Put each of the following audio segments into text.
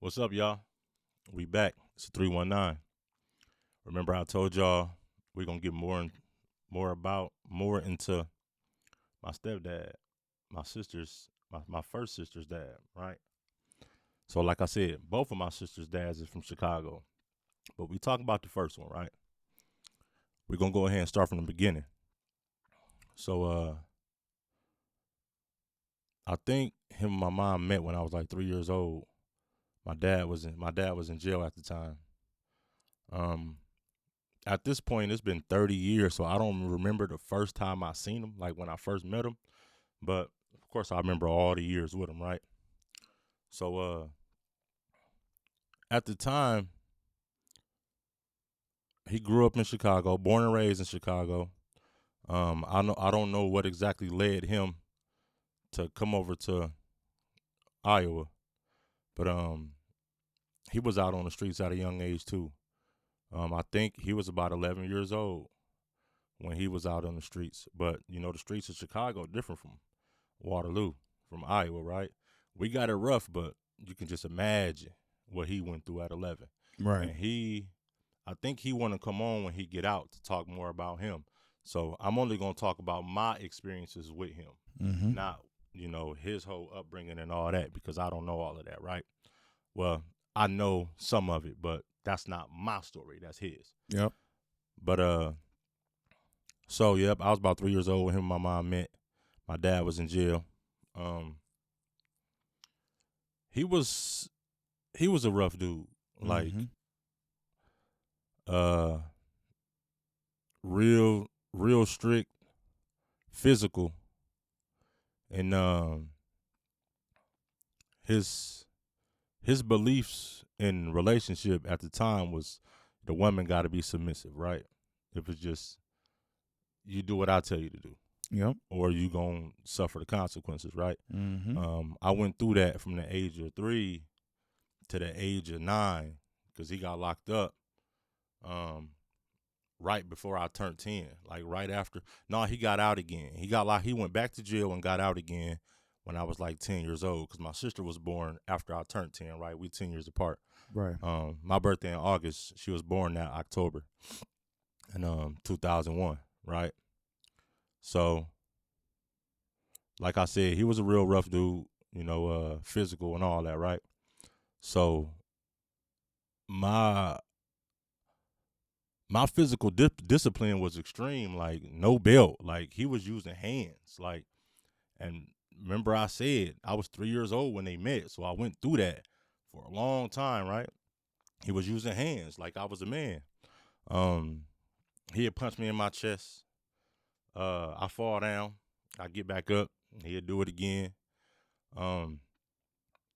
What's up, y'all? We back. It's 319. Remember, I told y'all we're gonna get more into my stepdad, my first sister's dad, right? So, like I said, both of my sister's dads is from Chicago, but we talk about the first one, right? We're gonna go ahead and start from the beginning. So, I think him and my mom met when I was like 3 years old. My dad was in jail at the time. Um, at this point, it's been 30 years, so I don't remember the first time I seen him, like when I first met him. But of course, I remember all the years with him, right? So at the time, he grew up in Chicago, born and raised in Chicago. I don't know what exactly led him to come over to Iowa, but he was out on the streets at a young age too. I think he was about 11 years old when he was out on the streets. But the streets of Chicago are different from Waterloo, from Iowa, right? We got it rough, but you can just imagine what he went through at 11. Right. And I think he want to come on when he get out to talk more about him. So I'm only going to talk about my experiences with him, Mm-hmm. not, his whole upbringing and all that, because I don't know all of that, right? Well, I know some of it, but that's not my story. That's his. Yep. But so yep, I was about 3 years old when him and my mom met. My dad was in jail. Um, he was he was a rough dude, Mm-hmm. like uh, real strict, physical, and his his beliefs in relationship at the time was the woman got to be submissive, right? If it's just you do what I tell you to do, Yep. or you gonna suffer the consequences, right? Mm-hmm. I went through that from the age of 3 to the age of 9 because he got locked up um, right before I turned 10, like right after. No, he got out again. He went back to jail and got out again when I was like 10 years old because my sister was born after I turned 10, right? We 10 years apart. Right. My birthday in August, she was born that October in 2001, right? So, like I said, he was a real rough dude, physical and all that, right? So my my physical discipline was extreme, like no belt, like he was using hands, like, and remember I said I was 3 years old when they met, so I went through that for a long time, right? He was using hands like I was a man. Um, he'd punch me in my chest. I fall down, I get back up, he'd do it again. Um,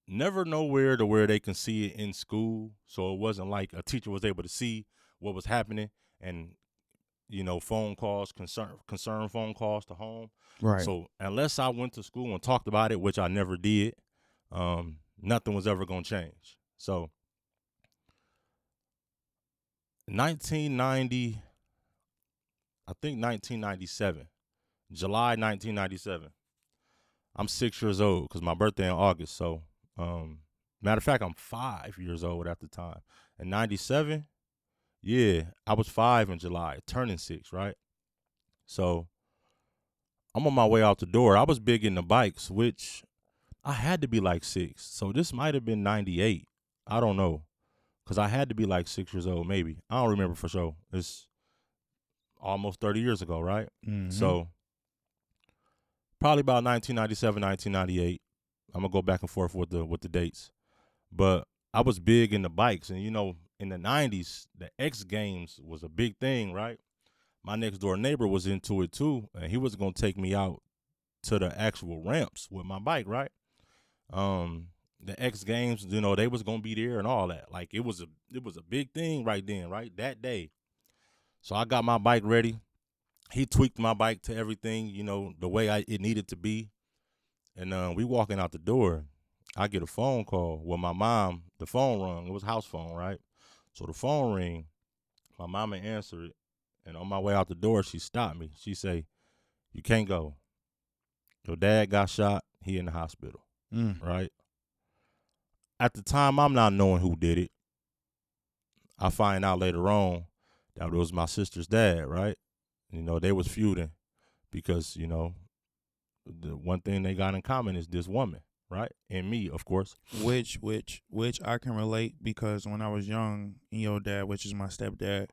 never nowhere to where they can see it in school, so it wasn't like a teacher was able to see what was happening and phone calls, concern phone calls to home. Right. So unless I went to school and talked about it, which I never did, nothing was ever gonna change. So 1990, I think 1997, July 1997. I'm 6 years old because my birthday in August. So matter of fact, I'm 5 years old at the time. In '97, yeah, I was 5 in July, turning 6, right? So I'm on my way out the door. I was big into bikes, which I had to be like 6. So this might have been 98. I don't know. Because I had to be like 6 years old, maybe. I don't remember for sure. It's almost 30 years ago, right? Mm-hmm. So probably about 1997, 1998. I'm going to go back and forth with the dates. But I was big into bikes. And, in the 90s, the X Games was a big thing, right? My next door neighbor was into it too. And he was going to take me out to the actual ramps with my bike, right? The X Games, they was gonna be there and all that. Like it was a big thing right then, right? That day. So I got my bike ready. He tweaked my bike to everything, the way it needed to be. And we walking out the door. I get a phone call. Well, my mom, the phone rung. It was house phone, right? So the phone ring. My mama answered it. And on my way out the door, she stopped me. She say, "You can't go. Your dad got shot. He in the hospital." Mm. Right? at the time, I'm not knowing who did it. I find out later on that it was my sister's dad, right? They was feuding because, the one thing they got in common is this woman, right? And me, of course. Which I can relate because when I was young, and your dad, which is my stepdad,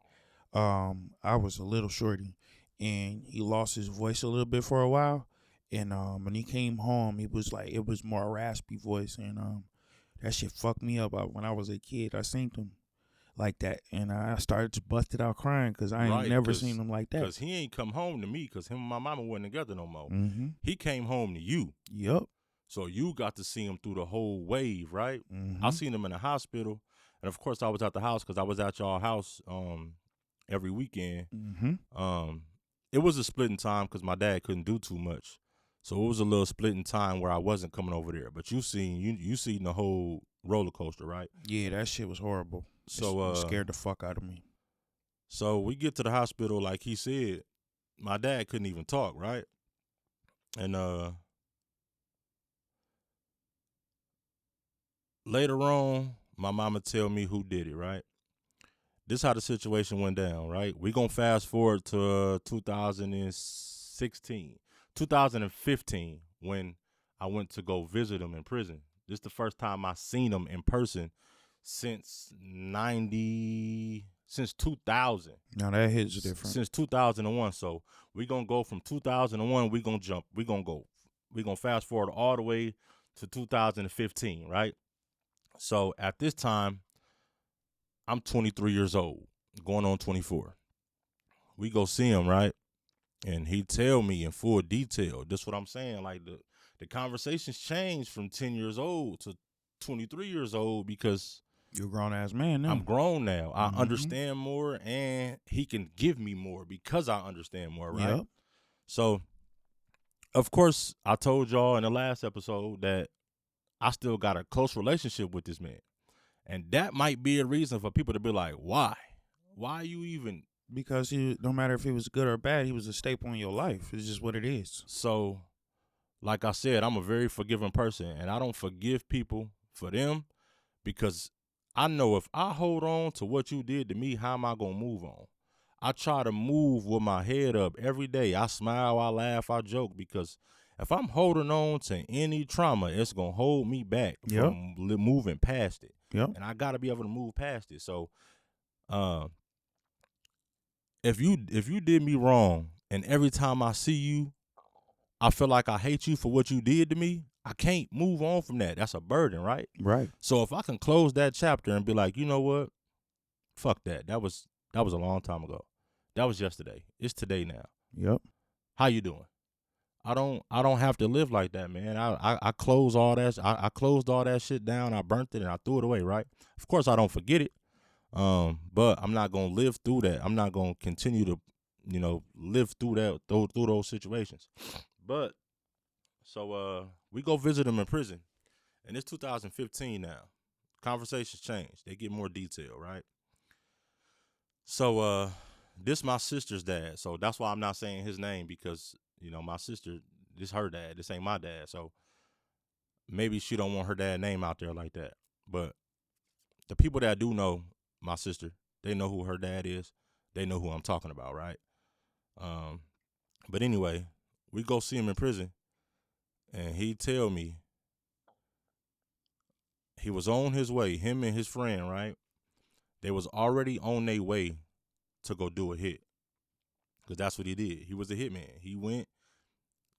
I was a little shorty, and he lost his voice a little bit for a while, and when he came home, it was more raspy voice, and that shit fucked me up. When I was a kid, I seen him like that, and I started to bust it out crying because I ain't Right, never seen him like that. because he ain't come home to me because him and my mama wasn't together no more. Mm-hmm. He came home to you. Yep. So you got to see him through the whole wave, right? Mm-hmm. I seen him in the hospital, and of course I was at the house because I was at y'all house every weekend. Mm-hmm. It was a splitting time because my dad couldn't do too much, so it was a little splitting time where I wasn't coming over there. But you seen the whole roller coaster, right? Yeah, that shit was horrible. So It scared the fuck out of me. So we get to the hospital, like he said, my dad couldn't even talk, right? And later on, my mama tell me who did it, right? This how the situation went down, right? We gonna fast forward to 2015, when I went to go visit him in prison. This the first time I seen him in person since 2000. Now that hits different. Since 2001. So we gonna go from 2001. We gonna jump. We gonna fast forward all the way to 2015, right? So at this time, I'm 23 years old, going on 24. We go see him, right? And he tell me in full detail. This what I'm saying. Like the conversations changed from 10 years old to 23 years old because you're a grown ass man now. I'm grown now. I understand more, and he can give me more because I understand more, right? Yep. So, of course, I told y'all in the last episode that I still got a close relationship with this man. And that might be a reason for people to be like, why? Why you even? Because no matter if he was good or bad, he was a staple in your life. It's just what it is. So, like I said, I'm a very forgiving person, and I don't forgive people for them because I know if I hold on to what you did to me, how am I going to move on? I try to move with my head up every day. I smile, I laugh, I joke because if I'm holding on to any trauma, it's going to hold me back from moving past it. Yep. And I got to be able to move past it. So, if you did me wrong and every time I see you, I feel like I hate you for what you did to me, I can't move on from that. That's a burden, right? Right. So if I can close that chapter and be like, you know what? Fuck that. That was a long time ago. That was yesterday. It's today now. Yep. How you doing? I don't have to live like that, man. I close all that. I closed all that shit down. I burnt it and I threw it away, right? Of course I don't forget it. But I'm not gonna live through that. I'm not gonna continue to, live through through those situations. But so we go visit him in prison, and it's 2015 now. Conversations change. They get more detailed, right? So this my sister's dad. So that's why I'm not saying his name because, my sister, this her dad. This ain't my dad. So maybe she don't want her dad name out there like that. But the people that do know my sister, they know who her dad is. They know who I'm talking about, right? But anyway, we go see him in prison, and he tell me he was on his way, him and his friend, right? They was already on their way to go do a hit. Because that's what he did. He was a hitman. He went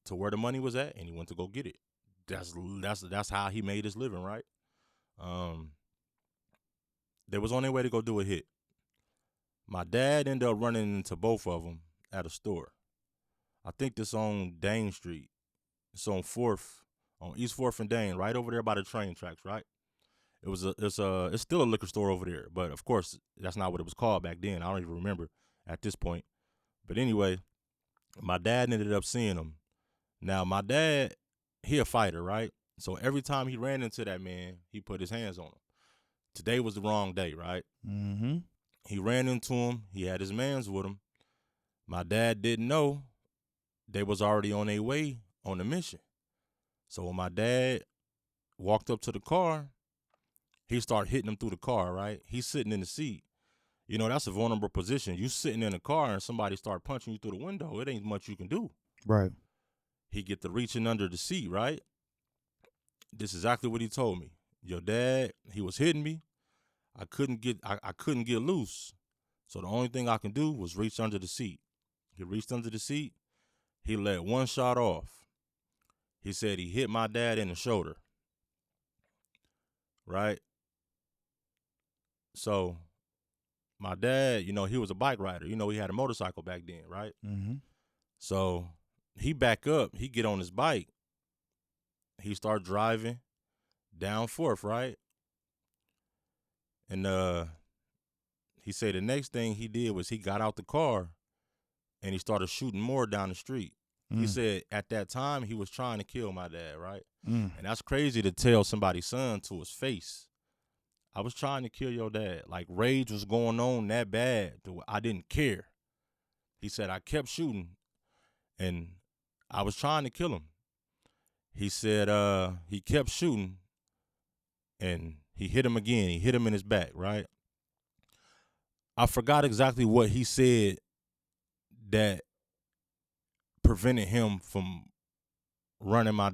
to where the money was at, and he went to go get it. That's how he made his living, right? They was on their way to go do a hit. My dad ended up running into both of them at a store. I think this on Dane Street. It's on East 4th and Dane, right over there by the train tracks, right? It's still a liquor store over there, but of course that's not what it was called back then. I don't even remember at this point. But anyway, my dad ended up seeing him. Now my dad, he a fighter, right? So every time he ran into that man, he put his hands on him. Today was the wrong day, right? Mm-hmm. He ran into him. He had his mans with him. My dad didn't know they was already on their way on the mission. So when my dad walked up to the car, He started hitting him through the car, right? He's sitting in the seat. You know, that's a vulnerable position. You sitting in a car and somebody start punching you through the window. It ain't much you can do. Right. He get to reaching under the seat, right? This is exactly what he told me. Your dad, he was hitting me. I couldn't get loose. So the only thing I can do was reach under the seat. He reached under the seat. He let one shot off. He said he hit my dad in the shoulder. Right? So my dad, you know, he was a bike rider. You know, he had a motorcycle back then, right? Mm-hmm. So he back up. He get on his bike. He start driving down 4th, right? And he said the next thing he did was he got out the car and he started shooting more down the street. He said at that time he was trying to kill my dad, right? And that's crazy to tell somebody's son to his face. I was trying to kill your dad. Like, rage was going on that bad. I didn't care. He said, I kept shooting, and I was trying to kill him. He said he kept shooting, and he hit him again. He hit him in his back, right? I forgot exactly what he said that prevented him from running my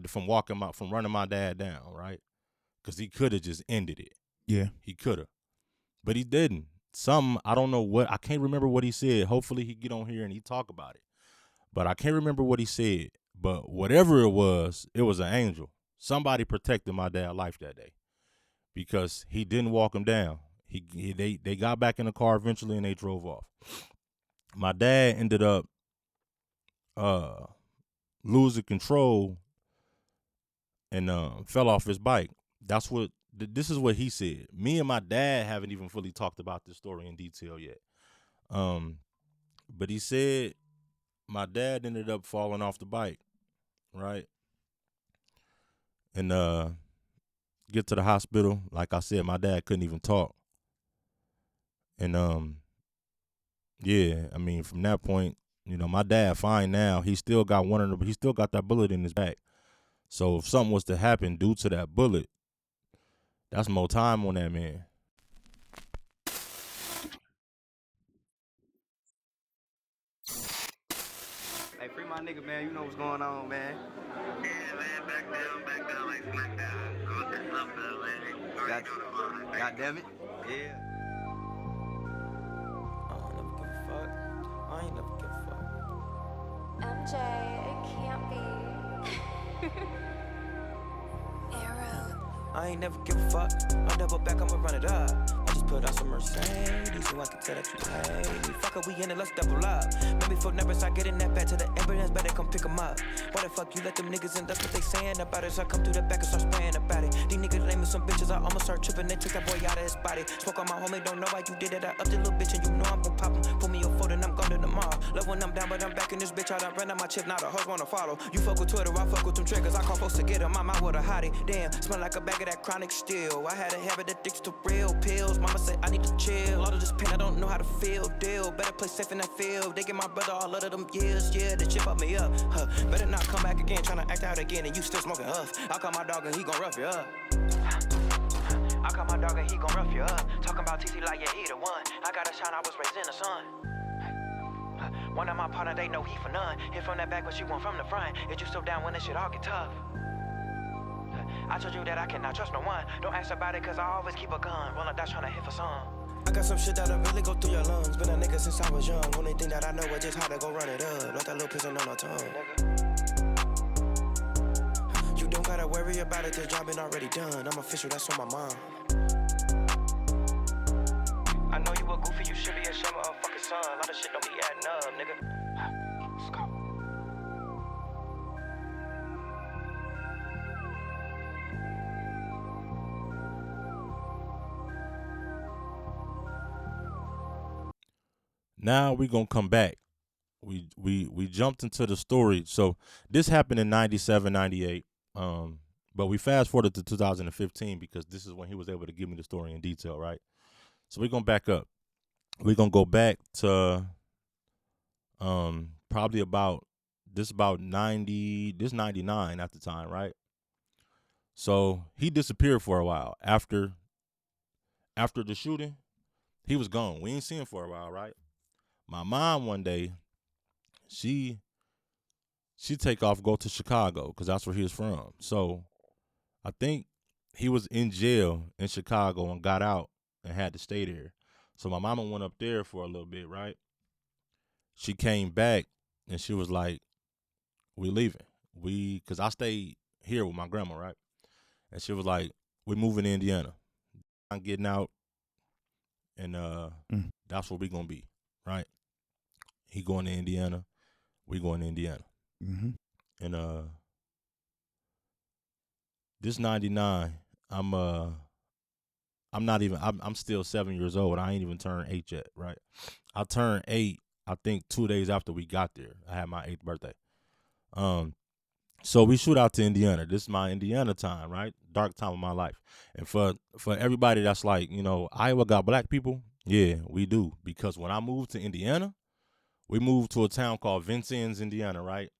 dad down, right? Because he could have just ended it. Yeah. He could have. But he didn't. I don't know what, I can't remember what he said. Hopefully he get on here and he talk about it. But I can't remember what he said. But whatever it was an angel. Somebody protected my dad's life that day because he didn't walk him down. They got back in the car eventually and they drove off. My dad ended up losing control and fell off his bike. This is what he said. Me and my dad haven't even fully talked about this story in detail yet. But he said my dad ended up falling off the bike, right? And get to the hospital. Like I said, my dad couldn't even talk. And yeah, I mean, from that point, you know, my dad fine now. He still got that bullet in his back. So if something was to happen due to that bullet, that's more time on that man. Hey, free my nigga, man. You know what's going on, man. Yeah, man, back down like SmackDown. I'm just up there, man. God, God damn it. Yeah. I ain't never give a fuck. MJ, it can't be. Arrow. I ain't never give a fuck. I'm double back, I'ma run it up. I just put out some Mercedes, so I can tell that you hate me. Fuck it, we in it, let's double up. Maybe for numbers, I get in that back to the ambulance, better come pick 'em up. Why the fuck you let them niggas in? That's what they saying about it. So I come through the back and start spraying about it. These niggas name me some bitches, I almost start tripping. They took that boy out of his body. Spoke on my homie, don't know why you did it. I up the little bitch and you know I'm gon' pop him. Put me your phone and I'm gone to tomorrow. Love when I'm down, but I'm back in this bitch. I done ran out my chip, now the hoes wanna follow. You fuck with Twitter, I fuck with them triggers. I call folks to get 'em, I'm out with a hottie. Damn, smell like a bag of that chronic still. I had a habit that addicts to real pills. Mama said I need to chill. All of this pain, I don't know how to feel. Deal, better play safe in that field. They get my brother all of them years. Yeah, the chip up me up. Better not come back again, tryna act out again, and you still smoking huff. I call my dog and he gon' rough you up. I call my dog and he gon' rough you up. Talking about TC like yeah, he the one. I got a shine, I was raised in the sun. One of my partner, they know he for none. Hit from that back, but she want from the front. Is you still down when this shit all get tough? I told you that I cannot trust no one. Don't ask about it, cause I always keep a gun. Roll up that tryna hit for some. I got some shit that'll really go through your lungs. Been a nigga since I was young. Only thing that I know is just how to go run it up. Like that little pissing on my tongue, nigga. You don't gotta worry about it, the job been already done. I'm official, that's on my mind. I know you a goofy, you should be ashamed of a fucking son. A lot of shit don't be adding up, nigga. Let's go. Now we're gonna come back. We jumped into the story. So this happened in 97, 98. But we fast forwarded to 2015 because this is when he was able to give me the story in detail, right? So we're gonna back up. We're gonna go back to probably about 99 at the time, right? So he disappeared for a while after after the shooting, he was gone. We ain't seen him for a while, right? My mom one day, she take off, go to Chicago because that's where he was from. So I think he was in jail in Chicago and got out and had to stay there. So my mama went up there for a little bit, right? She came back and she was like, "We leaving. Cause I stayed here with my grandma, right?" And she was like, "We moving to Indiana. I'm getting out, and that's where we gonna be, right?" He going to Indiana, we going to Indiana, Mm-hmm. and this 99, I'm not even. I'm still 7 years old. I ain't even turned 8 yet, right? I turned 8, I think 2 days after we got there. I had my 8th birthday. So we shoot out to Indiana. This is my Indiana time, right? Dark time of my life. And for everybody that's like, Iowa got black people, yeah, we do. Because when I moved to Indiana, we moved to a town called Vincennes, Indiana, right?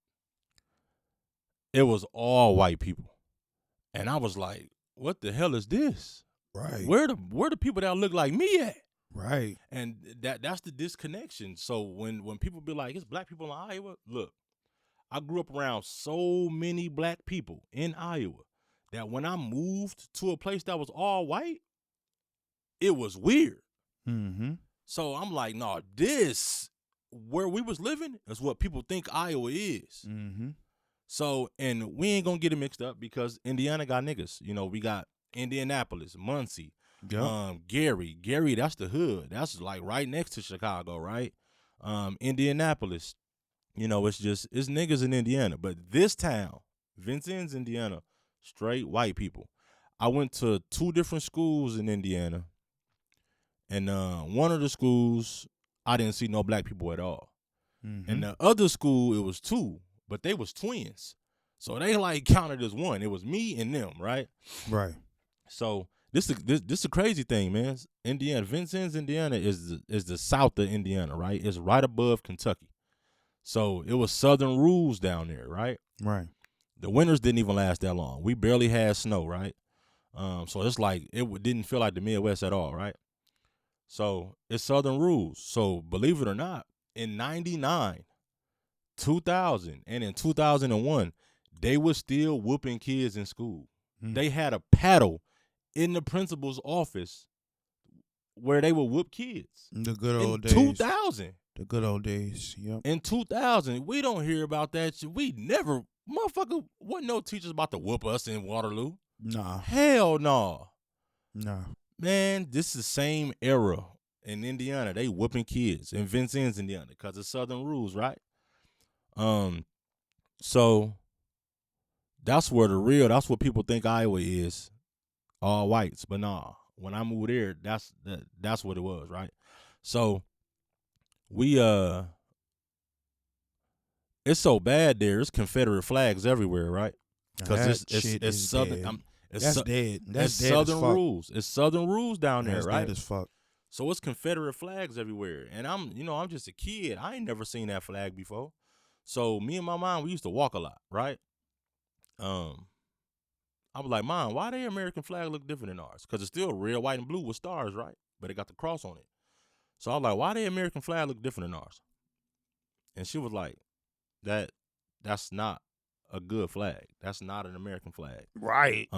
It was all white people. And I was like, what the hell is this? Right. Where the people that look like me at? Right. And that's the disconnection. So when people be like, it's black people in Iowa, look, I grew up around so many black people in Iowa that when I moved to a place that was all white, it was weird. Mm-hmm. So I'm like, no, this, where we was living, is what people think Iowa is. Mm-hmm. So, and we ain't gonna get it mixed up because Indiana got niggas. We got Indianapolis, Muncie, Yep. Gary, that's the hood. That's like right next to Chicago, right? Indianapolis, it's niggas in Indiana. But this town, Vincennes, Indiana, straight white people. I went to 2 different schools in Indiana, and one of the schools, I didn't see no black people at all. Mm-hmm. And the other school, it was 2, but they was twins. So they like counted as one. It was me and them, right? Right. So this a crazy thing, man. Indiana, Vincennes, Indiana is the south of Indiana, right? It's right above Kentucky. So it was southern rules down there, right? Right. The winters didn't even last that long. We barely had snow, right? So it's like didn't feel like the Midwest at all, right? So it's southern rules. So believe it or not, in 99, 2000, and in 2001, they were still whooping kids in school. Mm. They had a paddle in the principal's office where they would whoop kids. The good old in days. 2000. The good old days. Yep. In 2000, we don't hear about that shit. We never, motherfucker, wasn't no teachers about to whoop us in Waterloo. Nah. Hell no. Nah. Man, this is the same era in Indiana. They whooping kids in Vincennes, Indiana, because of Southern rules, right? So that's what people think Iowa is, all whites. But nah, when I moved there, that's what it was, right? So we it's so bad there. It's Confederate flags everywhere, right? Because it's southern. Dead. It's That's dead. That's it's dead southern as fuck. rules. It's southern rules down there, That's right? dead as fuck. So it's Confederate flags everywhere. And I'm just a kid. I ain't never seen that flag before. So me and my mom, we used to walk a lot, right? I was like, Mom, why their American flag look different than ours? Because it's still red, white, and blue with stars, right? But it got the cross on it. So I was like, why their American flag look different than ours? And she was like, that's not a good flag. That's not an American flag. Right.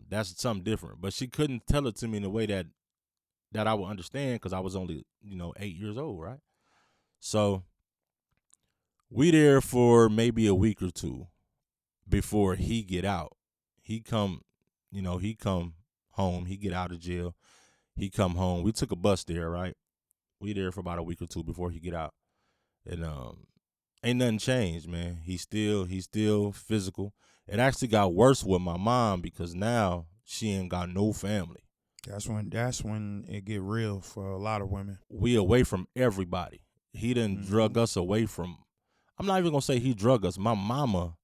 That's something different. But she couldn't tell it to me in a way that I would understand because I was only, 8 years old, right? So we there for maybe a week or 2 before he get out. He come home. He get out of jail. He come home. We took a bus there, right? We there for about a week or 2 before he get out. And ain't nothing changed, man. He's still physical. It actually got worse with my mom because now she ain't got no family. That's when it get real for a lot of women. We away from everybody. He done drug us away from. I'm not even gonna say he drug us. My mama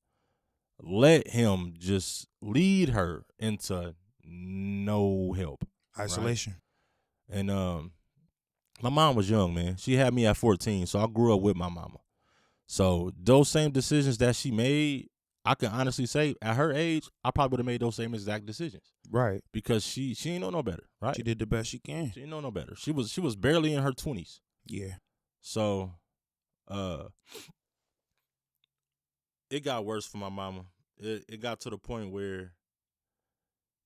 let him just lead her into no help. Isolation. Right? And my mom was young, man. She had me at 14, so I grew up with my mama. So those same decisions that she made, I can honestly say at her age, I probably would have made those same exact decisions Right. because she ain't know no better, right? She did the best she can. She didn't know no better. She was barely in her 20s. Yeah. So it got worse for my mama. It got to the point where,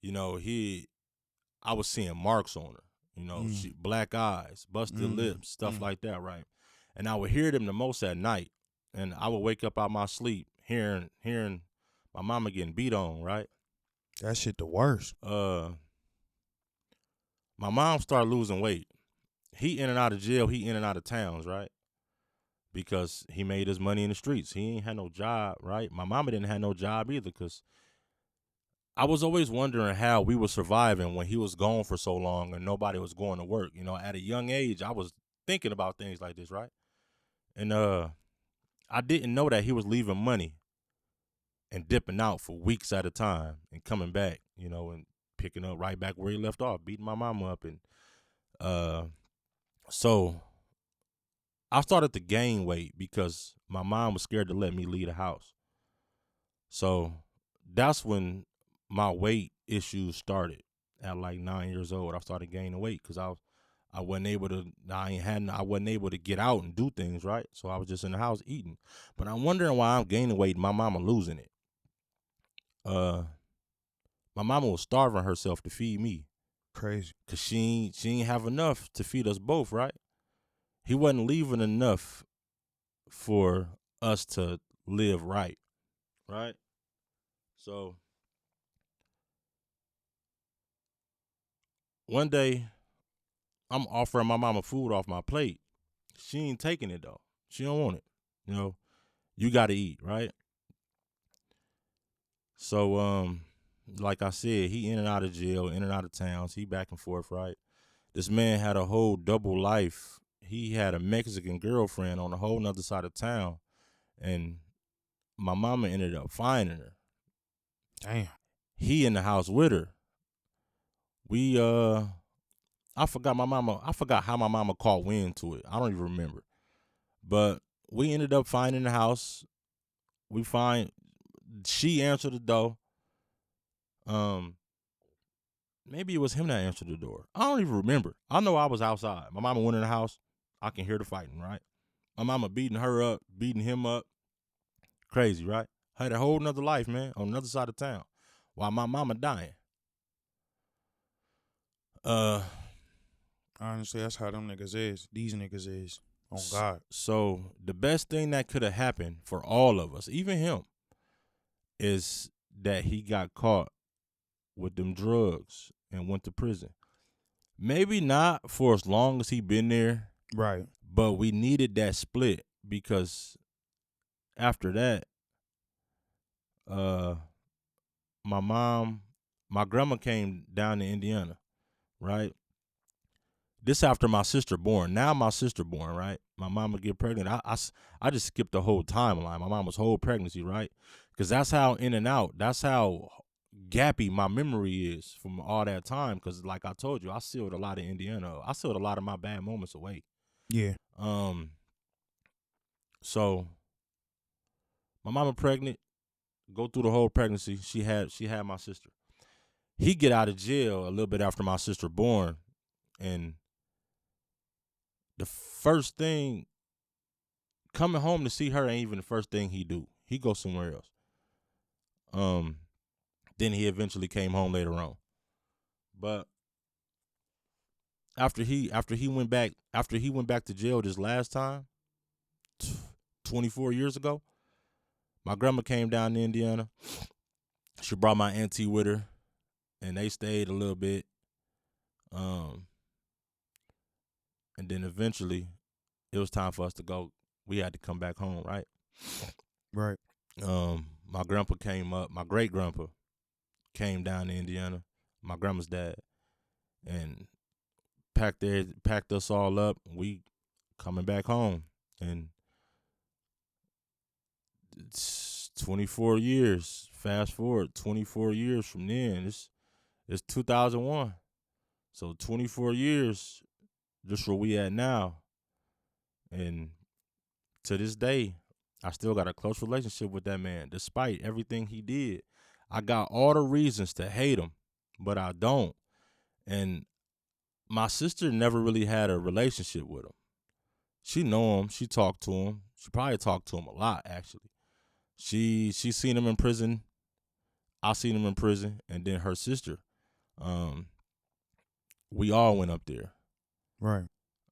you know, I was seeing marks on her. You know, she black eyes, busted lips, stuff like that, right? And I would hear them the most at night. And I would wake up out my sleep hearing my mama getting beat on, right? That shit the worst. My mom started losing weight. He in and out of jail, he in and out of towns, right? Because he made his money in the streets. He ain't had no job, right? My mama didn't have no job either because I was always wondering how we were surviving when he was gone for so long and nobody was going to work. You know, at a young age, I was thinking about things like this, right? And I didn't know that he was leaving money and dipping out for weeks at a time and coming back, you know, and picking up right back where he left off, beating my mama up. And so I started to gain weight because my mom was scared to let me leave the house. So that's when my weight issues started. At like 9 years old, I started gaining weight because I wasn't able to get out and do things, right? So I was just in the house eating. But I'm wondering why I'm gaining weight and my mama losing it. My mama was starving herself to feed me. Crazy. Cause she ain't have enough to feed us both, right? He wasn't leaving enough for us to live right? So one day I'm offering my mama food off my plate. She ain't taking it though. She don't want it. You know, you gotta eat, right? So like I said, he in and out of jail, in and out of towns, he back and forth, right? This man had a whole double life. He had a Mexican girlfriend on a whole nother side of town, and my mama ended up finding her. Damn. He in the house with her. We I forgot how my mama caught wind to it. I don't even remember. But we ended up finding the house. She answered the door. Maybe it was him that answered the door. I don't even remember. I know I was outside. My mama went in the house. I can hear the fighting, right? My mama beating her up, beating him up. Crazy, right? Had a whole nother life, man, on the other side of town. While my mama dying. Honestly, that's how them niggas is. These niggas is. Oh, God. So the best thing that could have happened for all of us, even him, is that he got caught with them drugs and went to prison. Maybe not for as long as he been there, Right. but we needed that split because after that, my grandma came down to Indiana, right? This after my sister born. Now my sister born, right? My mama get pregnant. I just skipped the whole timeline. My mama's whole pregnancy, right? Because that's how in and out. That's how gappy my memory is from all that time. Because like I told you, I sealed a lot of Indiana. I sealed a lot of my bad moments away. Yeah. So my mama pregnant. Go through the whole pregnancy. She had my sister. He get out of jail a little bit after my sister born, and the first thing coming home to see her ain't even the first thing he do. He go somewhere else. Then he eventually came home later on. But after he went back to jail this last time, 24 years ago, my grandma came down to Indiana. She brought my auntie with her, and they stayed a little bit. And then eventually, it was time for us to go. We had to come back home, right? Right. My grandpa came up. My great grandpa came down to Indiana. My grandma's dad, and packed us all up. We coming back home, and it's 24 years. Fast forward 24 years from then. It's 2001. So 24 years, just where we at now. And to this day, I still got a close relationship with that man, despite everything he did. I got all the reasons to hate him, but I don't. And my sister never really had a relationship with him. She know him. She talked to him. She probably talked to him a lot, actually. She seen him in prison. I seen him in prison, and then her sister. Um, we all went up there. Right.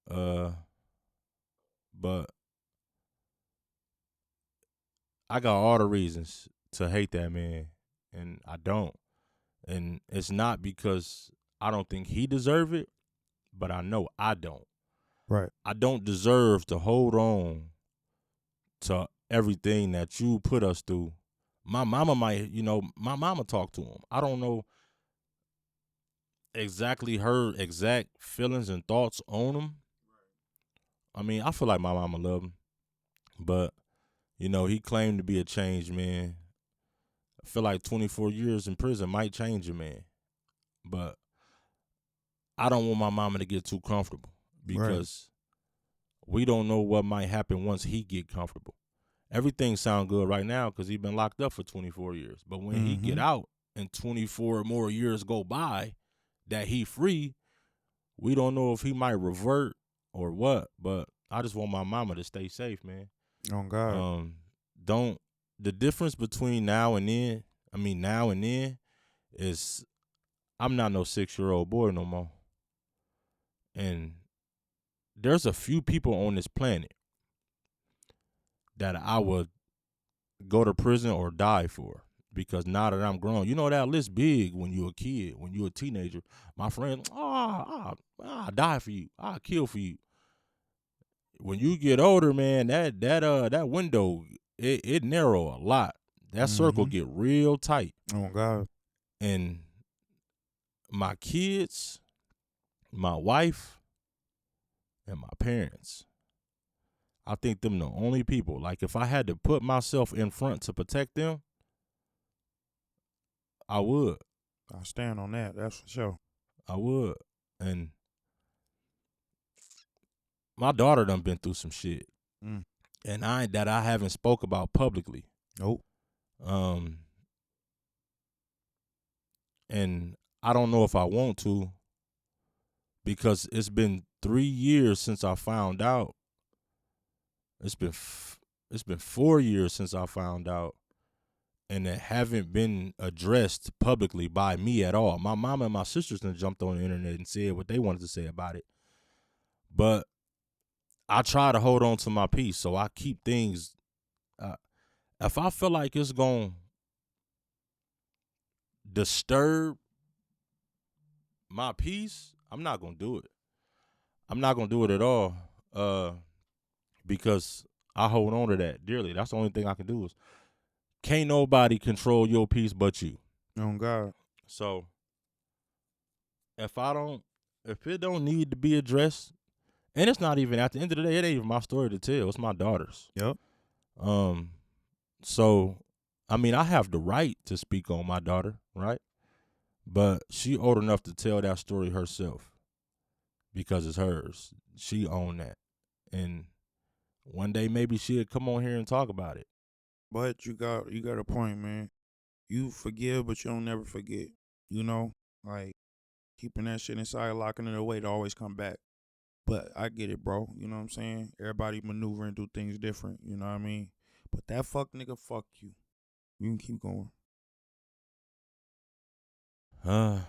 But I got all the reasons to hate that man, and I don't. And it's not because I don't think he deserve it, but I know I don't. Right. I don't deserve to hold on to everything that you put us through. My mama might, my mama talked to him. I don't know exactly her exact feelings and thoughts on him. I mean, I feel like my mama loved him, but he claimed to be a changed man. I feel like 24 years in prison might change a man, but I don't want my mama to get too comfortable because we don't know what might happen once he get comfortable. Everything sound good right now because he been locked up for 24 years, but when he get out and 24 more years go by that he free, we don't know if he might revert or what. But I just want my mama to stay safe, man. Oh God. The difference between now and then is I'm not no 6-year-old boy no more. And there's a few people on this planet that I would go to prison or die for, because now that I'm grown, that list big when you're a kid, when you're a teenager. My friend, I'll die for you. I'll kill for you. When you get older, man, that window, it narrow a lot. That circle get real tight. Oh God. And my kids, my wife, and my parents, I think them the only people. Like, if I had to put myself in front to protect them, I would. I'll stand on that. That's for sure. I would. And my daughter done been through some shit. And I haven't spoke about publicly. Nope. And I don't know if I want to, because it's been 3 years since I found out. It's been 4 years since I found out, and it haven't been addressed publicly by me at all. My mom and my sisters done jumped on the internet and said what they wanted to say about it. But I try to hold on to my peace, so I keep things. If I feel like it's going to disturb my peace, I'm not going to do it. I'm not going to do it at all, because I hold on to that dearly. That's the only thing I can do. Is can't nobody control your peace but you. Oh God. So if it don't need to be addressed, and it's not even, at the end of the day, it ain't even my story to tell. It's my daughter's. Yep. So, I mean, I have the right to speak on my daughter, right? But she old enough to tell that story herself because it's hers. She owned that. And one day maybe she'll come on here and talk about it. But you got a point, man. You forgive, but you don't never forget. Like keeping that shit inside, locking it away to always come back. But I get it, bro. You know what I'm saying? Everybody maneuver and do things different. You know what I mean? But that fuck nigga, fuck you. You can keep going. I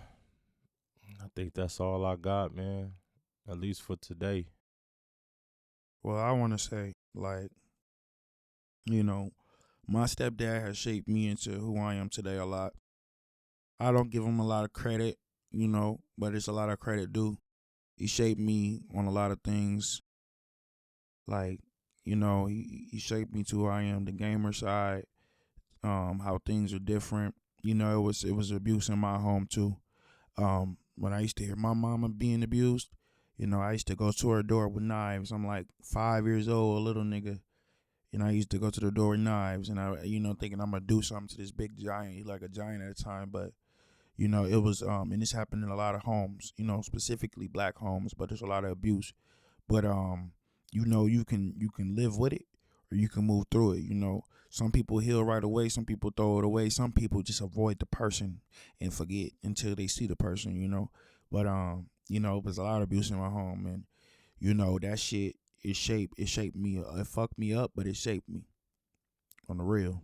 think that's all I got, man. At least for today. Well, I want to say, like, my stepdad has shaped me into who I am today a lot. I don't give him a lot of credit, but it's a lot of credit due. He shaped me on a lot of things. Like, he shaped me to who I am, the gamer side, how things are different. It was abuse in my home too. When I used to hear my mama being abused, I used to go to her door with knives. I'm like 5 years old, a little nigga. I used to go to the door with knives, and I, thinking I'm gonna do something to this big giant. He like a giant at the time, but it was and this happened in a lot of homes, specifically black homes, but there's a lot of abuse. But you can live with it, or you can move through it. You know, some people heal right away, some people throw it away, some people just avoid the person and forget until they see the person. You know, but you know, there's a lot of abuse in my home, and you know that shit. It shaped me. It fucked me up, but it shaped me on the real.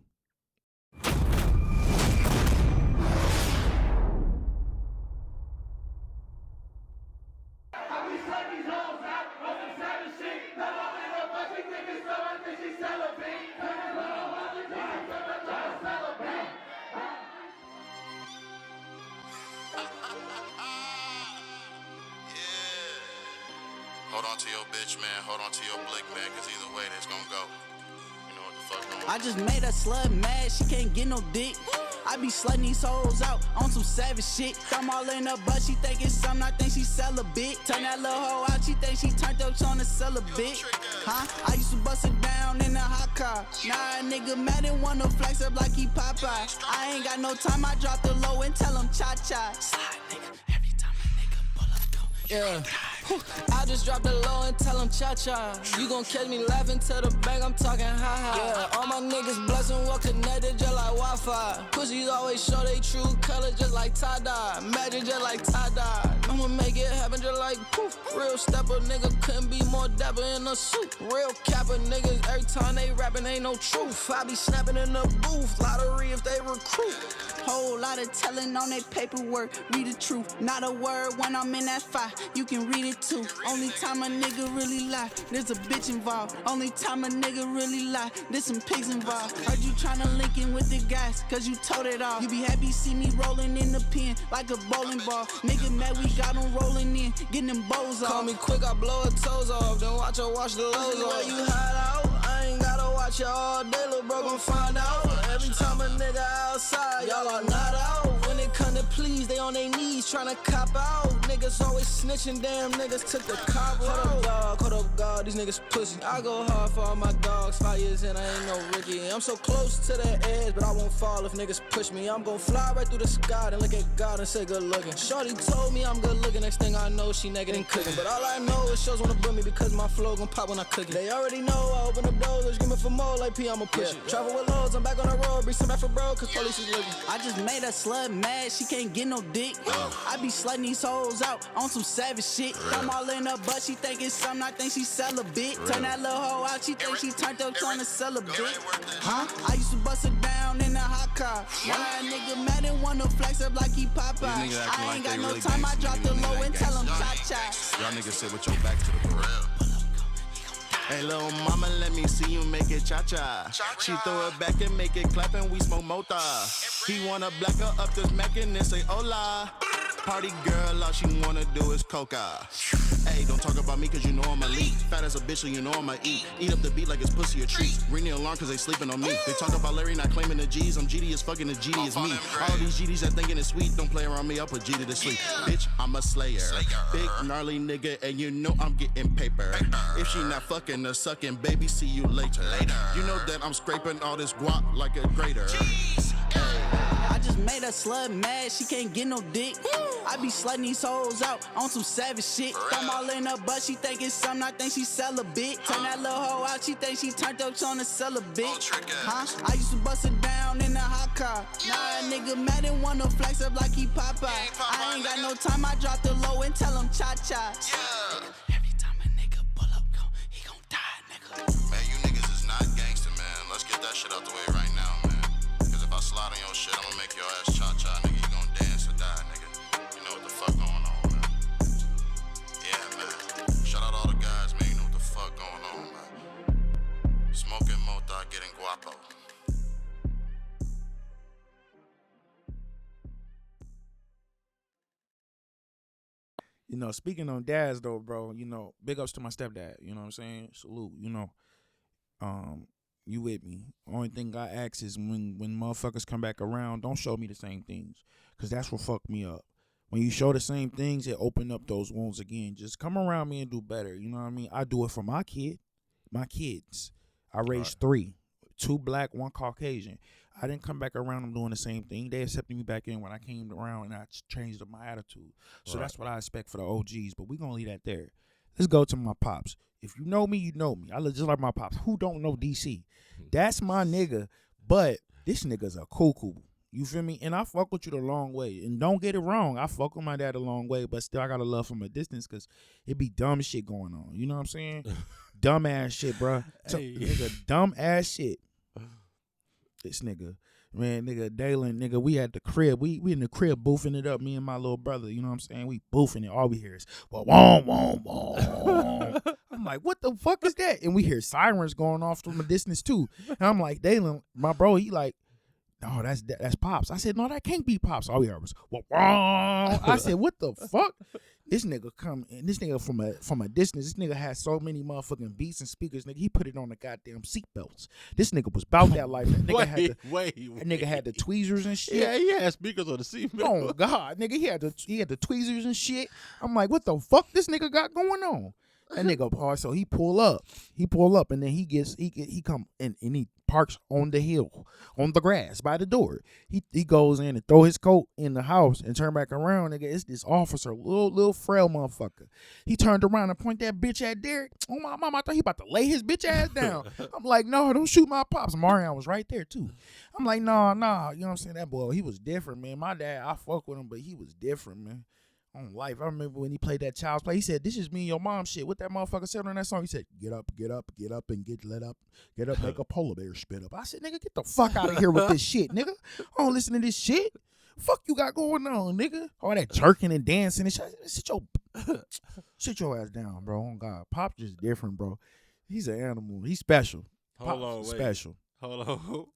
Hold on to your bitch, man. Hold on to your blick, man, because either way, that's gonna go. You know what the fuck going on? I just made a slut mad, she can't get no dick. I be slutting these hoes out on some savage shit. I'm all in her butt, she think it's something, I think she sell a bit. Turn that little hoe out, she think she turned up trying to sell a bit. Huh? I used to bust it down in a hot car. Now a nigga mad and wanna flex up like he Popeye. I ain't got no time, I drop the low and tell him cha-cha. Slide nigga, every time a nigga pull up, go. Yeah. I just drop the low and tell them cha-cha. You gon' catch me laughing to the bank, I'm talking ha-ha. Yeah, all my niggas blessed and well connected just like Wi-Fi. Pussies always show they true color just like tie-dye. Magic just like tie-dye. I'ma make it happen just like poof. Real stepper nigga couldn't be more dapper in a suit. Real capper niggas every time they rapping ain't no truth. I be snapping in the booth, lottery if they recruit. Whole lot of telling on they paperwork, read the truth. Not a word when I'm in that fight, you can read it too. Only time a nigga really lie, there's a bitch involved. Only time a nigga really lie, there's some pigs involved. Heard you tryna link in with the guys, cause you told it all. You be happy see me rolling in the pen like a bowling ball. Nigga mad we got him rolling in, getting them bows off. Call me quick, I blow her toes off, then watch her wash the lows off. You hide out, I ain't gotta watch you all day, little bro gon' find out. Every time a nigga outside, y'all are not out. When it come to please, they on their knees tryna cop out. Niggas always snitching, damn niggas took the cop out. Hold up, God, these niggas pussy. I go hard for all my dogs, 5 years in, I ain't no rookie. I'm so close to the edge, but I won't fall if niggas push me. I'm gon' fly right through the sky and look at God and say good looking. Shorty told me I'm good looking, next thing I know she naked and cooking. But all I know is shows wanna book me because my flow gon' pop when I cook it. They already know I open up doors, screaming for more like P, I'ma push it. Travel with loads, I'm back on the road, bring some back for bro, cause police is looking. I just made a slut mad, she can't get no dick. I be slutting these hoes out on some savage shit. I'm all in her butt, she think it's something, I think she sell a bit. Turn that little hoe out, she think she turned up trying to sell a bit. Huh? I used to bust it down in a hot car. Now a nigga mad and wanna flex up like he Popeye. I ain't got no time, I drop the low and tell him cha-cha. Y'all niggas sit with your back to the grill. Hey, little mama, let me see you make it cha-cha. She throw it back and make it clap and we smoke mota. He wanna black her up this Mac and then say hola. Party girl, all she wanna do is coca. Hey, don't talk about me cause you know I'm elite. Fat as a bitch so you know I'ma eat. Eat up the beat like it's pussy or treat. Ring the alarm cause they sleeping on me. They talk about Larry not claiming the G's. I'm GD as fucking, the GD is me. All these GDs that thinking it's sweet, don't play around me, I'll put GD to sleep. Bitch, I'm a slayer. Big gnarly nigga and you know I'm getting paper. If she not fucking or sucking, baby, see you later. You know that I'm scraping all this guap like a grater. I just made a slut mad, she can't get no dick. I be slutting these hoes out on some savage shit. I'm all in her butt, she think it's something, I think she sell a bit. Turn that little hoe out, she think she turned up trying to sell a bit. Huh? I used to bust it down in a hot car. Now a nigga mad and wanna flex up like he Popeye. I ain't got no time, I drop the low and tell him cha-cha. Every time a nigga pull up, he gon' die, nigga. Man, you niggas is not gangster, man. Let's get that shit out the way right now, man. Cause if I slide on your shit, I'ma make your ass cha-cha, nigga. You gon' dance or die, nigga. You know what the fuck going on, man. Yeah, man. Shout out all the guys, man. You know what the fuck going on, man. Smoking mota, getting guapo. You know, speaking on dads though, bro, you know, big ups to my stepdad, you know what I'm saying? Salute, you know. You with me. Only thing I ask is when motherfuckers come back around, don't show me the same things. Cause that's what fucked me up. When you show the same things, it open up those wounds again. Just come around me and do better. You know what I mean? I do it for my kids. I raised 3, 2 black, 1 Caucasian. I didn't come back around them doing the same thing. They accepted me back in when I came around and I changed up my attitude. So that's what I expect for the OGs. But we're going to leave that there. Let's go to my pops. If you know me, you know me. I look just like my pops. Who don't know DC? That's my nigga. But this nigga's a cuckoo. You feel me? And I fuck with you the long way. And don't get it wrong. I fuck with my dad a long way, but still I gotta love from a distance because it be dumb shit going on. You know what I'm saying? Dumb ass shit, bro. Hey. Nigga, dumb ass shit. This nigga. Man, nigga, Dalen, nigga, we at the crib. We in the crib boofing it up, me and my little brother. You know what I'm saying? We boofing it. All we hear is, wah, wah, wah, wah. I'm like, what the fuck is that? And we hear sirens going off from a distance, too. And I'm like, Dalen, my bro, he like, no, that's Pops. I said, no, that can't be Pops. All we heard was, wah, wah. I said, what the fuck? This nigga come, and this nigga from a distance, this nigga had so many motherfucking beats and speakers, nigga, he put it on the goddamn seatbelts. This nigga was about that life. That nigga that nigga had the tweezers and shit. Yeah, he had speakers on the seatbelt. Oh God, nigga, he had the tweezers and shit. I'm like, what the fuck this nigga got going on? That nigga, so he pull up, and then he come and he parks on the hill, on the grass by the door. He goes in and throw his coat in the house and turn back around, nigga. It's this officer, little frail motherfucker. He turned around and point that bitch at Derek. Oh my mama, I thought he about to lay his bitch ass down. I'm like, no, don't shoot my pops. Marion was right there too. I'm like, nah, you know what I'm saying? That boy, he was different, man. My dad, I fuck with him, but he was different, man. On life. I remember when he played that Child's Play, he said, this is me and your mom shit. What that motherfucker said on that song? He said, get up, and get let up. Get up, make a polar bear spit up. I said, nigga, get the fuck out of here with this shit, nigga. I don't listen to this shit. Fuck you got going on, nigga. All that jerking and dancing and shit. Sit your ass down, bro. Oh, God. Pop just different, bro. He's an animal. He's special. Hold on, wait. Special. Hold on.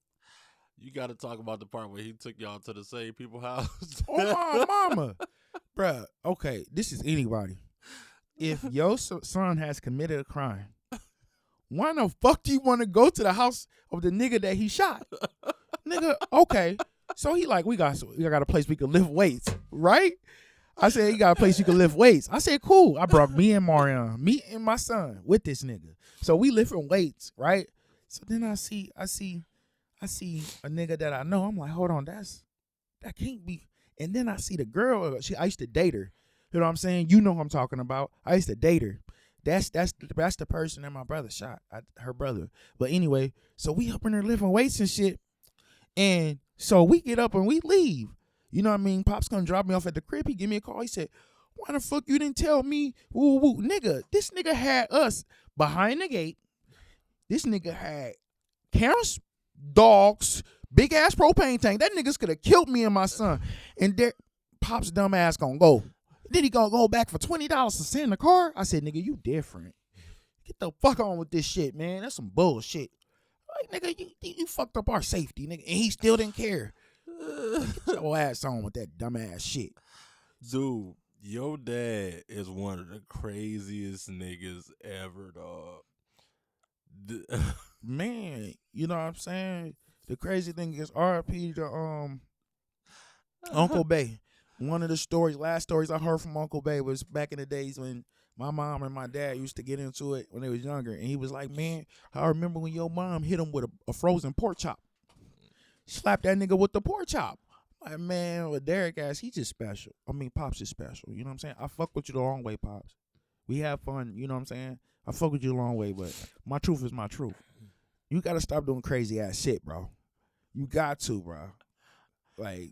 You got to talk about the part where he took y'all to the same people's house. Oh, my mama. Bruh, okay, this is anybody. If your son has committed a crime, why the fuck do you want to go to the house of the nigga that he shot? Nigga, okay. So he like, we got a place we can lift weights, right? I said, he got a place you can lift weights. I said, cool. I brought me and Marion, me and my son with this nigga. So we lifting weights, right? So then I see a nigga that I know. I'm like, hold on, that can't be. And then I see the girl. I used to date her. You know what I'm saying? You know who I'm talking about. I used to date her. That's the person that my brother shot. Her brother. But anyway, so we up in there lifting weights and shit. And so we get up and we leave. You know what I mean? Pop's gonna drop me off at the crib. He give me a call. He said, why the fuck you didn't tell me? Woo, woo. Nigga, this nigga had us behind the gate. This nigga had cameras, dogs, big ass propane tank. That niggas could have killed me and my son. And there, Pop's dumb ass gonna go. Then he gonna go back for $20 to sit in the car. I said, nigga, you different. Get the fuck on with this shit, man. That's some bullshit. Like, nigga, you fucked up our safety, nigga. And he still didn't care. Get your ass on with that dumb ass shit. Dude, your dad is one of the craziest niggas ever, dog. Man, you know what I'm saying? The crazy thing is RIP to Uncle Bay. One of the last stories I heard from Uncle Bay was back in the days when my mom and my dad used to get into it when they was younger. And he was like, man, I remember when your mom hit him with a frozen pork chop. Slapped that nigga with the pork chop. Like, man, with Derek ass, he just special. I mean, Pops is special. You know what I'm saying? I fuck with you the long way, Pops. We have fun. You know what I'm saying? I fuck with you the long way, but my truth is my truth. You got to stop doing crazy ass shit, bro. You got to, bro. Like,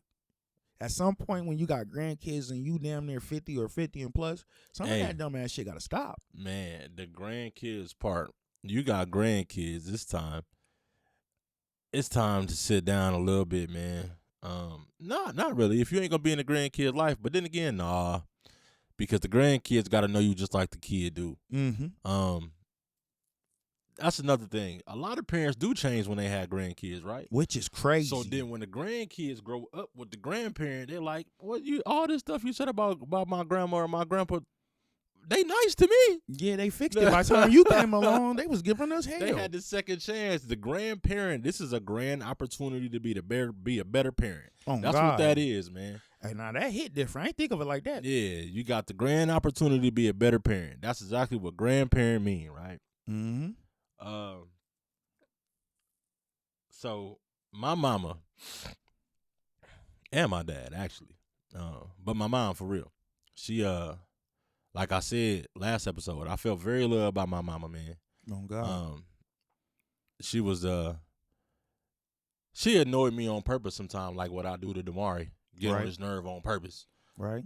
at some point when you got grandkids and you damn near 50 or 50 and plus, some of that dumb ass shit got to stop. Man, the grandkids part. You got grandkids. It's time to sit down a little bit, man. Not really. If you ain't gonna be in the grandkid life, but then again, nah, because the grandkids got to know you just like the kid do. Mm-hmm. That's another thing. A lot of parents do change when they have grandkids, right? Which is crazy. So then when the grandkids grow up with the grandparent, they're like, "What all this stuff you said about my grandma or my grandpa, they nice to me." Yeah, they fixed it. By the time you came along, they was giving us hell. They had the second chance. The grandparent, this is a grand opportunity to be a better parent. Oh, that's God. what that is, man. Hey, now that hit different. I ain't think of it like that. Yeah, you got the grand opportunity to be a better parent. That's exactly what grandparent mean, right? Mm-hmm. So my mama and my dad actually, but my mom for real. She like I said last episode, I felt very loved by my mama, man. Oh God. She was she annoyed me on purpose sometimes, like what I do to Damari, get on Right. his nerve on purpose. Right.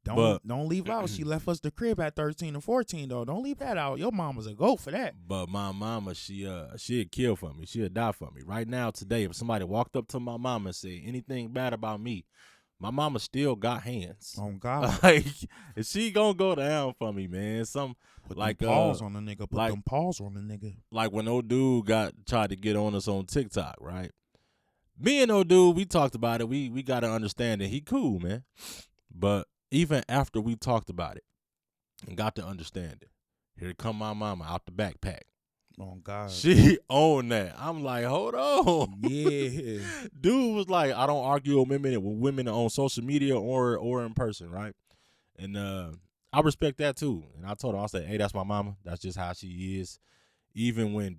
But Don't leave out. She left us the crib at 13 and 14 though. Don't leave that out. Your mom was a goat for that. But my mama, she'd kill for me. She'd die for me. Right now, today, if somebody walked up to my mama and said anything bad about me, my mama still got hands. Oh God. Like, and she gonna go down for me, man. Put like them paws on the nigga. Put like- them paws on the nigga. like when old dude tried to get on us on TikTok, right? Me and old dude, we talked about it. We got to understand that he cool, man. But even after we talked about it and got to understand it, here come my mama out the backpack. Oh God. She owned that. I'm like, hold on. Yeah. Dude was like, I don't argue with women on social media or in person, right? And I respect that too. And I told her, I said, hey, that's my mama. That's just how she is. Even when,